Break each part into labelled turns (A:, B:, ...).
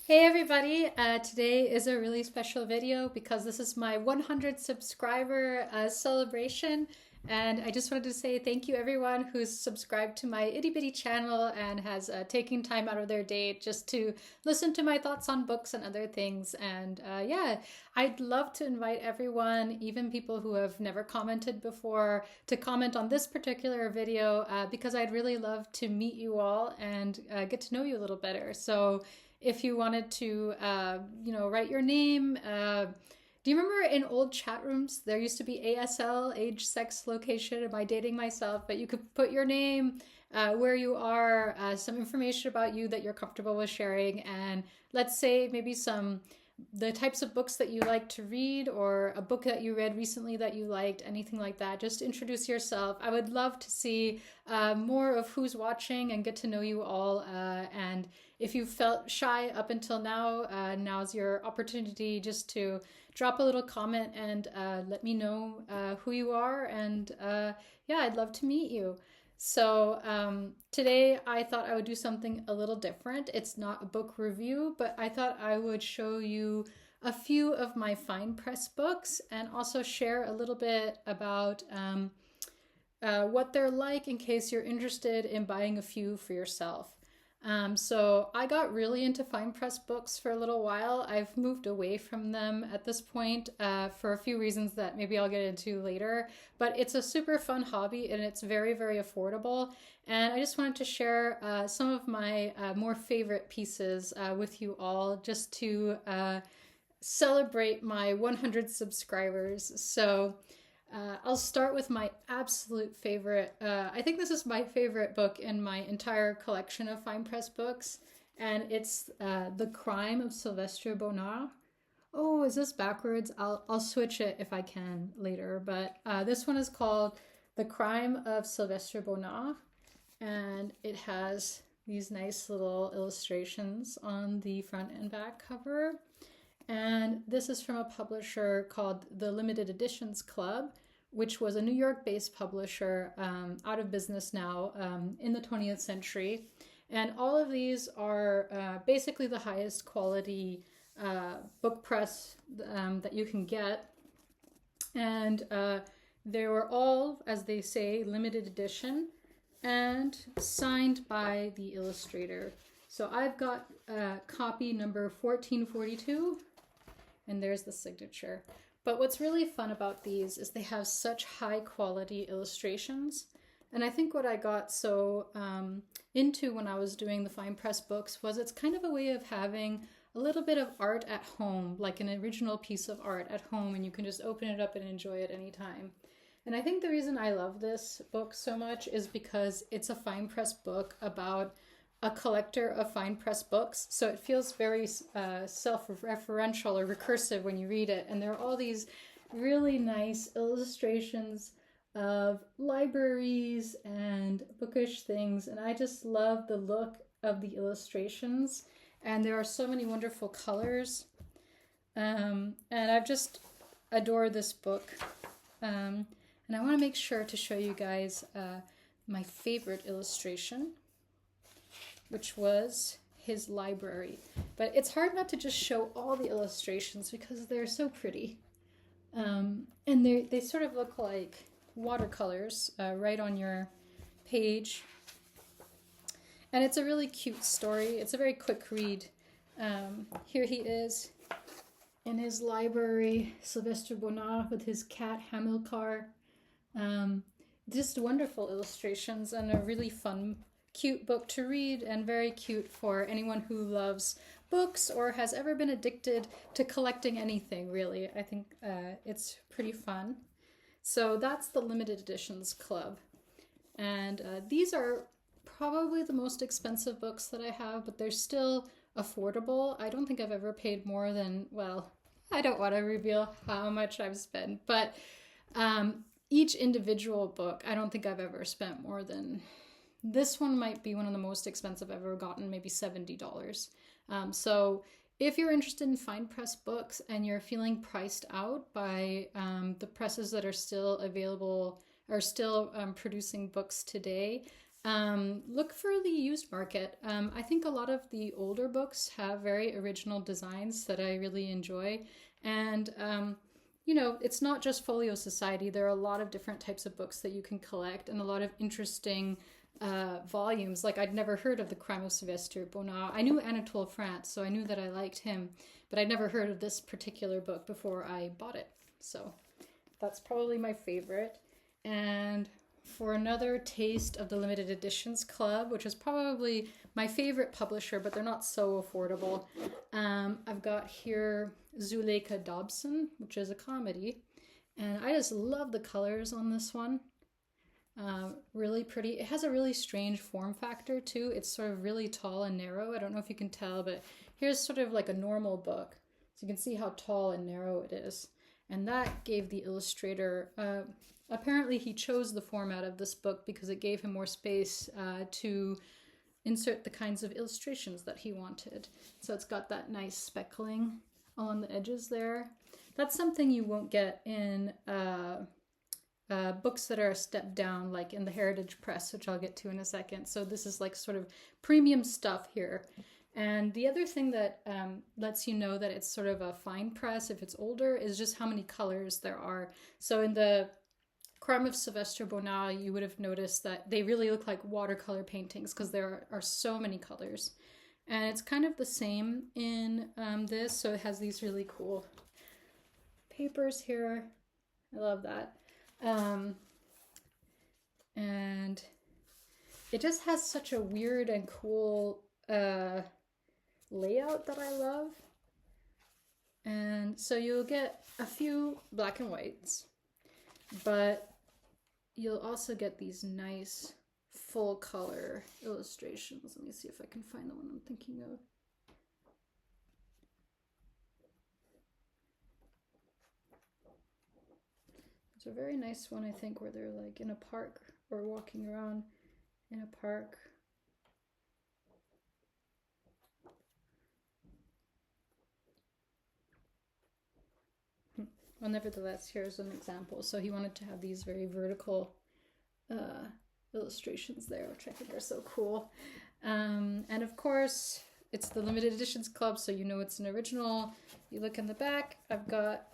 A: Hey everybody, today is a really special video because this is my 100 subscriber celebration, and I just wanted to say thank you everyone who's subscribed to my itty bitty channel and has taken time out of their day just to listen to my thoughts on books and other things. And yeah, I'd love to invite everyone, even people who have never commented before, to comment on this particular video because I'd really love to meet you all and get to know you a little better. So if you wanted to, write your name. Do you remember in old chat rooms there used to be ASL, age, sex, location? Am I dating myself? But you could put your name, where you are, some information about you that you're comfortable with sharing, and let's say maybe the types of books that you like to read, or a book that you read recently that you liked, anything like that. Just introduce yourself. I would love to see more of who's watching and get to know you all. And if you felt shy up until now, now's your opportunity just to drop a little comment and let me know who you are. And yeah, I'd love to meet you. So today I thought I would do something a little different. It's not a book review, but I thought I would show you a few of my fine press books and also share a little bit about what they're like in case you're interested in buying a few for yourself. So I got really into fine press books for a little while. I've moved away from them at this point for a few reasons that maybe I'll get into later. But it's a super fun hobby and it's very, very affordable. And I just wanted to share some of my more favorite pieces with you all just to celebrate my 100 subscribers. So I'll start with my absolute favorite. I think this is my favorite book in my entire collection of fine press books, and it's The Crime of Sylvestre Bonnard. Oh, is this backwards? I'll switch it if I can later, but this one is called The Crime of Sylvestre Bonnard, and it has these nice little illustrations on the front and back cover. And this is from a publisher called the Limited Editions Club, which was a New York-based publisher out of business now in the 20th century. And all of these are basically the highest quality book press that you can get. And they were all, as they say, limited edition and signed by the illustrator. So I've got copy number 1442. And there's the signature. But what's really fun about these is they have such high quality illustrations. And I think what I got so into when I was doing the fine press books was it's kind of a way of having a little bit of art at home, like an original piece of art at home, and you can just open it up and enjoy it anytime. And I think the reason I love this book so much is because it's a fine press book about a collector of fine press books, so it feels very self-referential or recursive when you read it. And there are all these really nice illustrations of libraries and bookish things, and I just love the look of the illustrations. And there are so many wonderful colors, and I've just adored this book. And I want to make sure to show you guys my favorite illustration, which was his library. But it's hard not to just show all the illustrations because they're so pretty. And they sort of look like watercolors right on your page. And it's a really cute story. It's a very quick read. Here he is in his library, Sylvestre Bonnard with his cat Hamilcar. Just wonderful illustrations and a really fun cute book to read, and very cute for anyone who loves books or has ever been addicted to collecting anything, really. I think it's pretty fun. So that's the Limited Editions Club. And these are probably the most expensive books that I have, but they're still affordable. I don't think I've ever paid more than, well, I don't want to reveal how much I've spent, but each individual book, I don't think I've ever spent more than, this one might be one of the most expensive I've ever gotten, maybe $70. So if you're interested in fine press books and you're feeling priced out by the presses that are still available, are still producing books today, Look for the used market. I think a lot of the older books have very original designs that I really enjoy. And, you know, it's not just Folio Society. There are a lot of different types of books that you can collect and a lot of interesting volumes. Like, I'd never heard of The Crime of Sylvester Bonnard. I knew Anatole France, so I knew that I liked him, but I'd never heard of this particular book before I bought it. So that's probably my favorite. And for another taste of the limited editions club, which is probably my favorite publisher, but they're not so affordable, I've got here Zulea Dobson, which is a comedy. And I just love the colors on this one. Really pretty. It has a really strange form factor too. It's sort of really tall and narrow. I don't know if you can tell, but here's sort of like a normal book. So you can see how tall and narrow it is. And that gave the illustrator, apparently he chose the format of this book because it gave him more space to insert the kinds of illustrations that he wanted. So it's got that nice speckling along the edges there. That's something you won't get in books that are a step down, like in the Heritage Press, which I'll get to in a second. So this is like sort of premium stuff here. And the other thing that lets you know that it's sort of a fine press if it's older is just how many colors there are. So in the Crime of Sylvester Bonnard, you would have noticed that they really look like watercolor paintings because there are so many colors. And it's kind of the same in this, so it has these really cool papers here. I love that. And it just has such a weird and cool layout that I love. And so you'll get a few black and whites, but you'll also get these nice full color illustrations. Let me see if I can find the one I'm thinking of. There's a very nice one, I think, where they're like in a park or walking around in a park. Well, nevertheless, here's an example. So he wanted to have these very vertical illustrations there, which I think are so cool. And of course, it's the limited editions club, so you know it's an original. You look in the back, I've got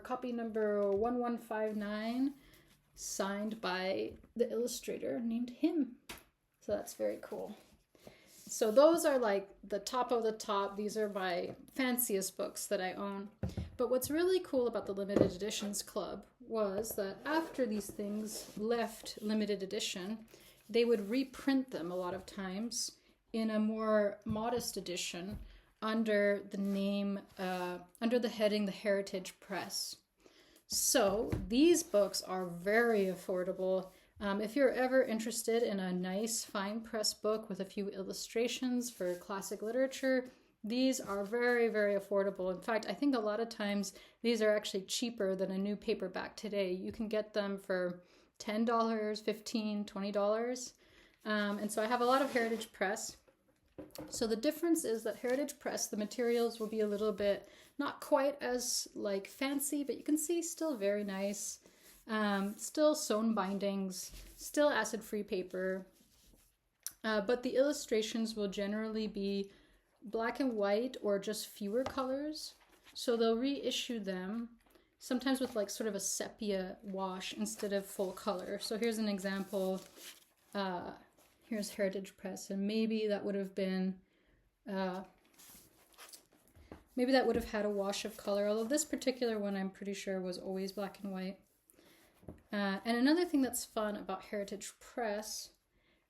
A: copy number 1159, signed by the illustrator named him. So that's very cool. So those are like the top of the top. These are my fanciest books that I own. But what's really cool about the limited editions club was that after these things left limited edition, they would reprint them a lot of times in a more modest edition under the name, under the heading, the Heritage Press. So these books are very affordable. If you're ever interested in a nice fine press book with a few illustrations for classic literature, these are very, very affordable. In fact, I think a lot of times these are actually cheaper than a new paperback today. You can get them for $10, $15, $20. And so I have a lot of Heritage Press. So the difference is that Heritage Press, the materials will be a little bit, not quite as like fancy, but you can see still very nice. Still sewn bindings, still acid-free paper, but the illustrations will generally be black and white or just fewer colors. So they'll reissue them, sometimes with like sort of a sepia wash instead of full color. So here's an example. Here's Heritage Press, and maybe that would have been, maybe that would have had a wash of color, although this particular one I'm pretty sure was always black and white. And another thing that's fun about Heritage Press,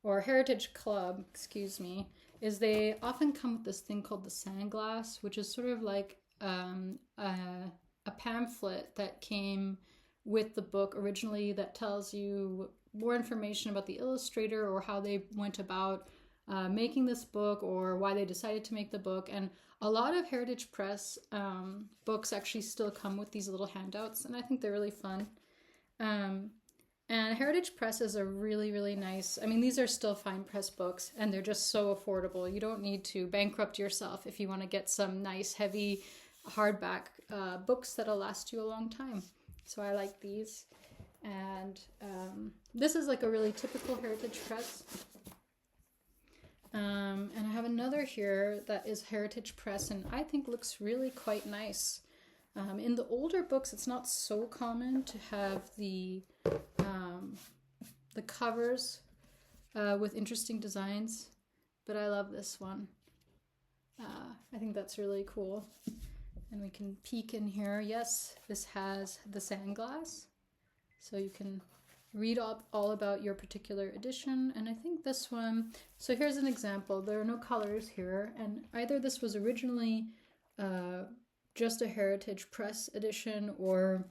A: or Heritage Club, excuse me, is they often come with this thing called the Sandglass, which is sort of like a pamphlet that came with the book originally that tells you more information about the illustrator or how they went about making this book or why they decided to make the book. And a lot of Heritage Press books actually still come with these little handouts, and I think they're really fun. And Heritage Press is a really, really nice, I mean, these are still fine press books and they're just so affordable. You don't need to bankrupt yourself if you want to get some nice, heavy hardback books that'll last you a long time. So I like these. And this is like a really typical heritage press. And I have another here that is Heritage Press, and I think looks really quite nice. In the older books, it's not so common to have the covers with interesting designs, but I love this one. I think that's really cool. And we can peek in here. Yes, this has the sand glass, so you can read up all about your particular edition. And I think this one, so here's an example. There are no colors here, and either this was originally just a Heritage Press edition, or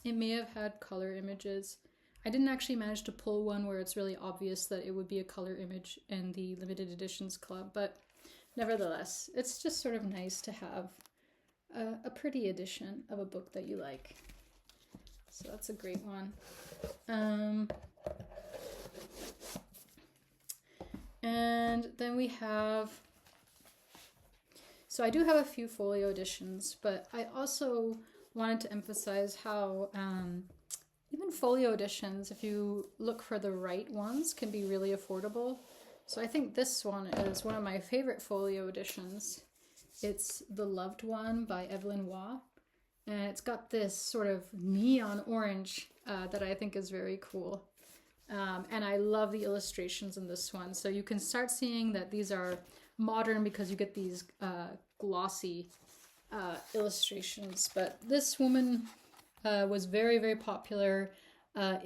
A: it may have had color images. I didn't actually manage to pull one where it's really obvious that it would be a color image in the limited editions club, but nevertheless, it's just sort of nice to have a pretty edition of a book that you like. So that's a great one. And then we have, so I do have a few folio editions, but I also wanted to emphasize how even folio editions, if you look for the right ones, can be really affordable. So I think this one is one of my favorite folio editions. It's The Loved One by Evelyn Waugh. And it's got this sort of neon orange that I think is very cool. And I love the illustrations in this one. So you can start seeing that these are modern because you get these glossy illustrations. But this woman was very, very popular a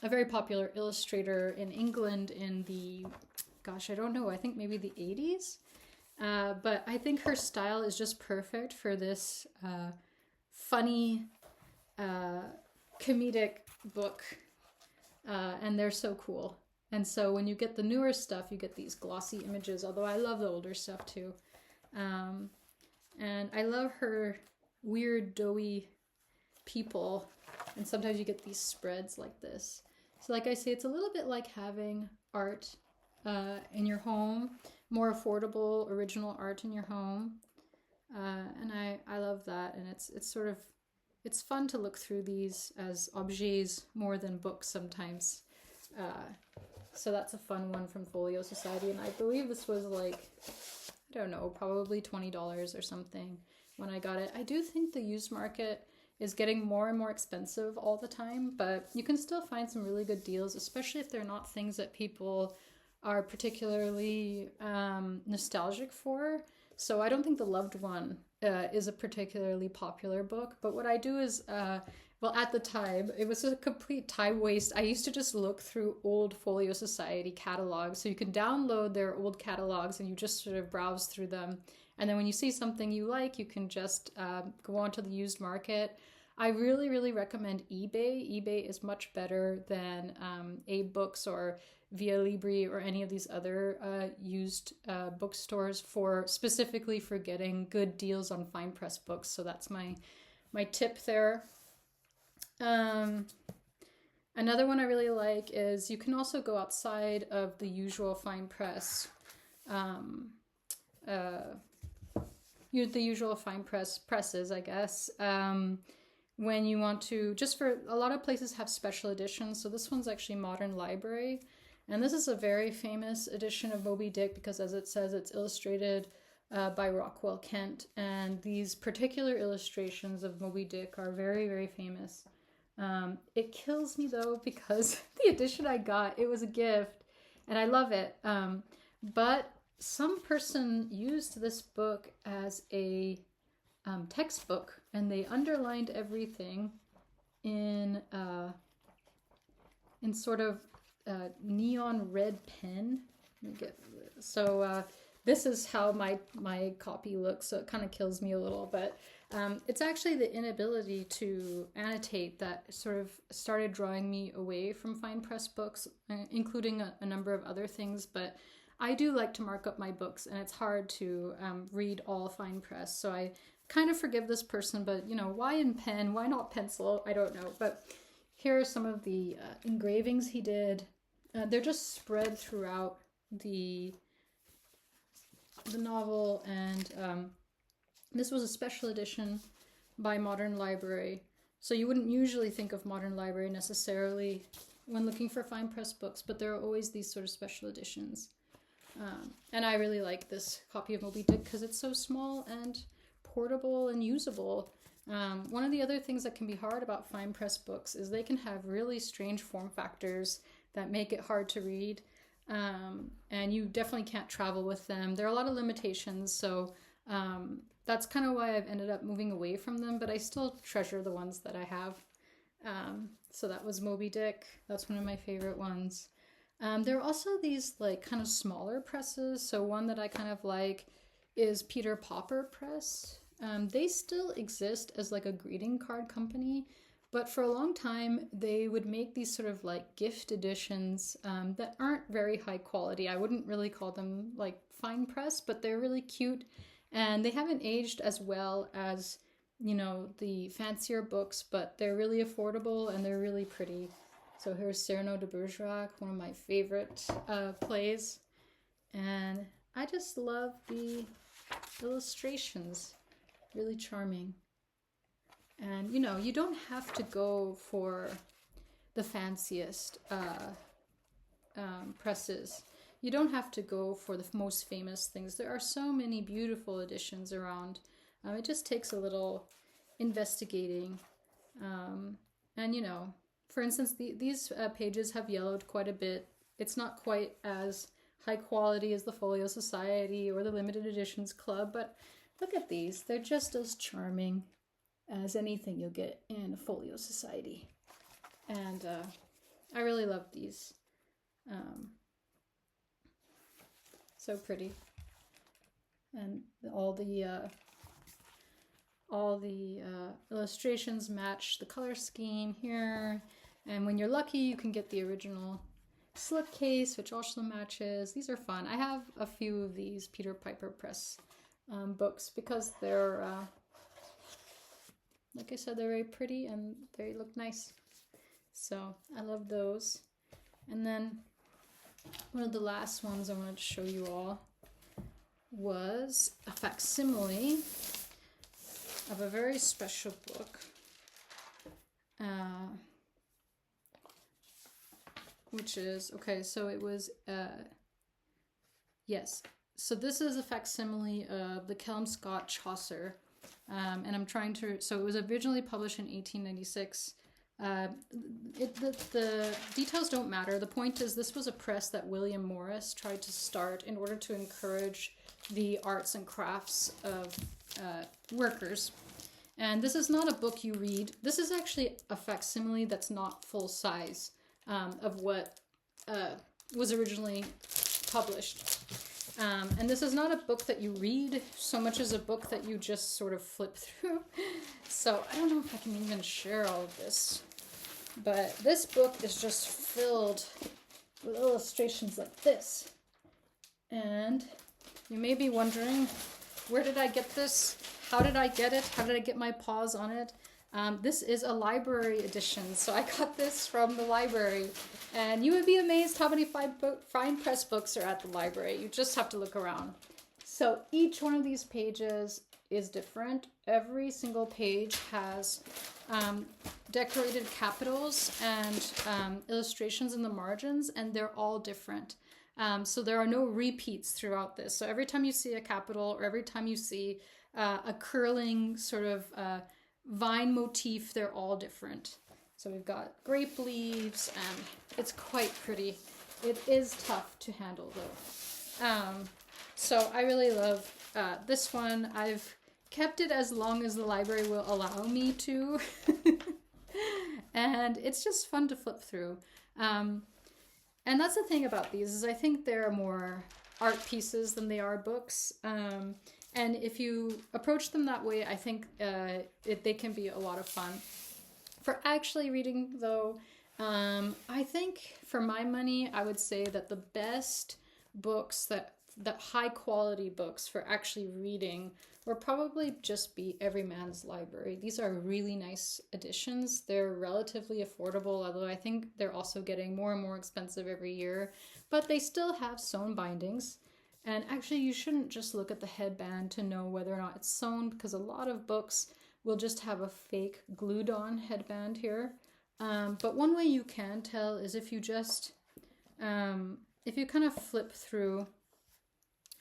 A: very popular illustrator in England in the, gosh, I don't know, I think maybe the 80s. But I think her style is just perfect for this funny, comedic book. And they're so cool. And so when you get the newer stuff, you get these glossy images, although I love the older stuff too. And I love her weird, doughy people. And sometimes you get these spreads like this. So like I say, it's a little bit like having art in your home, more affordable, original art in your home. And I love that. And it's sort of, it's fun to look through these as objets more than books sometimes. So that's a fun one from Folio Society. And I believe this was like, I don't know, probably $20 or something when I got it. I do think the used market is getting more and more expensive all the time, but you can still find some really good deals, especially if they're not things that people are particularly nostalgic for. So I don't think The Loved One is a particularly popular book, but what I do is, well, at the time, it was a complete time waste. I used to just look through old Folio Society catalogs. So you can download their old catalogs and you just sort of browse through them. And then when you see something you like, you can just go onto the used market. I really, really recommend eBay. eBay is much better than Abe Books or Via Libri or any of these other used bookstores specifically for getting good deals on fine press books. So that's my tip there. Another one I really like is you can also go outside of the usual fine press, the usual fine presses, I guess. When you want to, just for a lot of places have special editions. So this one's actually Modern Library. And this is a very famous edition of Moby Dick because, as it says, it's illustrated by Rockwell Kent. And these particular illustrations of Moby Dick are very, very famous. It kills me, though, because the edition I got, it was a gift, and I love it. But some person used this book as a textbook, and they underlined everything in sort of neon red pen. So this is how my copy looks, so it kind of kills me a little, but it's actually the inability to annotate that sort of started drawing me away from fine press books, including a number of other things. But I do like to mark up my books, and it's hard to read all fine press, so I kind of forgive this person. But you know, why in pen? Why not pencil? I don't know. But here are some of the engravings he did. They're just spread throughout the novel, and this was a special edition by Modern Library. So you wouldn't usually think of modern library necessarily when looking for fine press books, but there are always these sort of special editions. And I really like this copy of Moby Dick because it's so small and portable and usable. One of the other things that can be hard about fine press books is they can have really strange form factors that make it hard to read. And you definitely can't travel with them. There are a lot of limitations, so that's kind of why I've ended up moving away from them, but I still treasure the ones that I have. So that was Moby Dick. That's one of my favorite ones. There are also these like kind of smaller presses. So one that I kind of like is Peter Popper Press. They still exist as like a greeting card company, but for a long time they would make these sort of like gift editions that aren't very high quality. I wouldn't really call them like fine press, but they're really cute, and they haven't aged as well as, you know, the fancier books, but they're really affordable and they're really pretty. So here's Cyrano de Bergerac, one of my favorite plays. And I just love the illustrations. Really charming. And, you know, you don't have to go for the fanciest presses. You don't have to go for the most famous things. There are so many beautiful editions around. It just takes a little investigating. And, you know, for instance, these pages have yellowed quite a bit. It's not quite as high quality as the Folio Society or the Limited Editions Club, but look at these. They're just as charming as anything you'll get in a Folio Society. And I really love these. So pretty. And all the illustrations match the color scheme here. And when you're lucky, you can get the original slipcase, which also matches. These are fun. I have a few of these Peter Piper Press books because they're, like I said, they're very pretty and they look nice. So I love those. And then one of the last ones I wanted to show you all was a facsimile of a very special book, which is, okay, so it was, yes, so this is a facsimile of the Kelmscott Chaucer, and I'm trying to, so it was originally published in 1896. The details don't matter. The point is this was a press that William Morris tried to start in order to encourage the arts and crafts of workers. And this is not a book you read. This is actually a facsimile that's not full size of what was originally published. And this is not a book that you read so much as a book that you just sort of flip through. So I don't know if I can even share all of this. But this book is just filled with illustrations like this. And you may be wondering, where did I get this? How did I get it? How did I get my paws on it? This is a library edition, so I got this from the library. And you would be amazed how many fine press books are at the library. You just have to look around. So each one of these pages is different. Every single page has decorated capitals and illustrations in the margins, and they're all different. So there are no repeats throughout this. So every time you see a capital or every time you see a curling sort of vine motif, they're all different. So we've got grape leaves, and it's quite pretty. It is tough to handle though. So I really love this one. I've kept it as long as the library will allow me to. And it's just fun to flip through. And that's the thing about these, is I think they're more art pieces than they are books. And if you approach them that way, I think they can be a lot of fun. For actually reading though, I think for my money, I would say that the best books that high quality books for actually reading would probably just be Everyman's Library. These are really nice editions. They're relatively affordable, although I think they're also getting more and more expensive every year, but they still have sewn bindings. And actually you shouldn't just look at the headband to know whether or not it's sewn, because a lot of books will just have a fake glued on headband here. But one way you can tell is if you just, if you kind of flip through,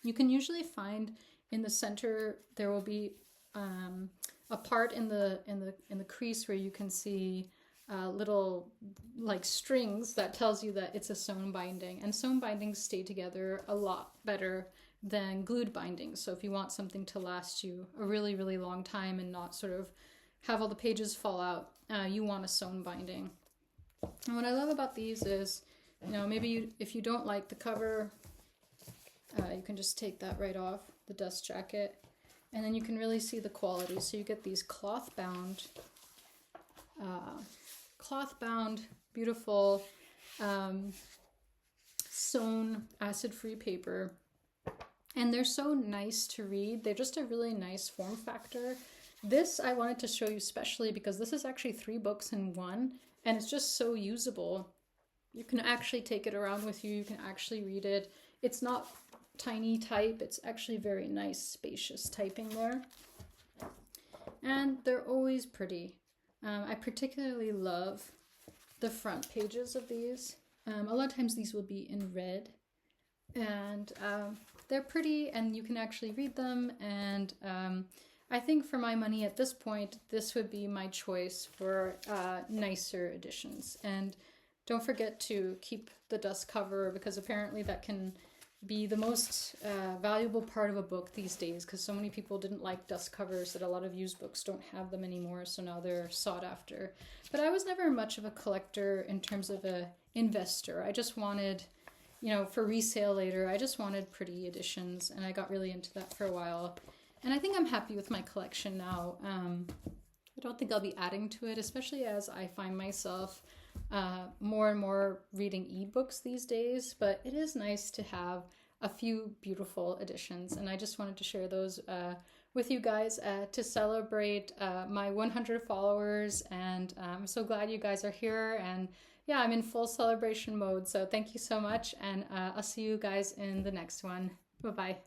A: you can usually find in the center there will be a part in the crease where you can see little like strings that tells you that it's a sewn binding, and sewn bindings stay together a lot better than glued bindings. So if you want something to last you a really, really long time and not sort of have all the pages fall out, you want a sewn binding. And what I love about these is, you know, maybe if you don't like the cover, you can just take that right off, the dust jacket, and then you can really see the quality. So you get these cloth bound, beautiful sewn acid-free paper. And they're so nice to read. They're just a really nice form factor. This I wanted to show you especially because this is actually 3 books in one, and it's just so usable. You can actually take it around with you. You can actually read it. It's not tiny type. It's actually very nice, spacious typing there. And they're always pretty. I particularly love the front pages of these. A lot of times these will be in red, and they're pretty and you can actually read them, and I think for my money at this point, this would be my choice for nicer editions. And don't forget to keep the dust cover, because apparently that can be the most valuable part of a book these days, because so many people didn't like dust covers that a lot of used books don't have them anymore, so now they're sought after. But I was never much of a collector in terms of a investor. I just wanted, you know, for resale later, I just wanted pretty editions, and I got really into that for a while. And I think I'm happy with my collection now. I don't think I'll be adding to it, especially as I find myself more and more reading ebooks these days, but it is nice to have a few beautiful editions, and I just wanted to share those with you guys to celebrate my 100 followers, and I'm so glad you guys are here, and yeah, I'm in full celebration mode, so thank you so much, and I'll see you guys in the next one. Bye-bye.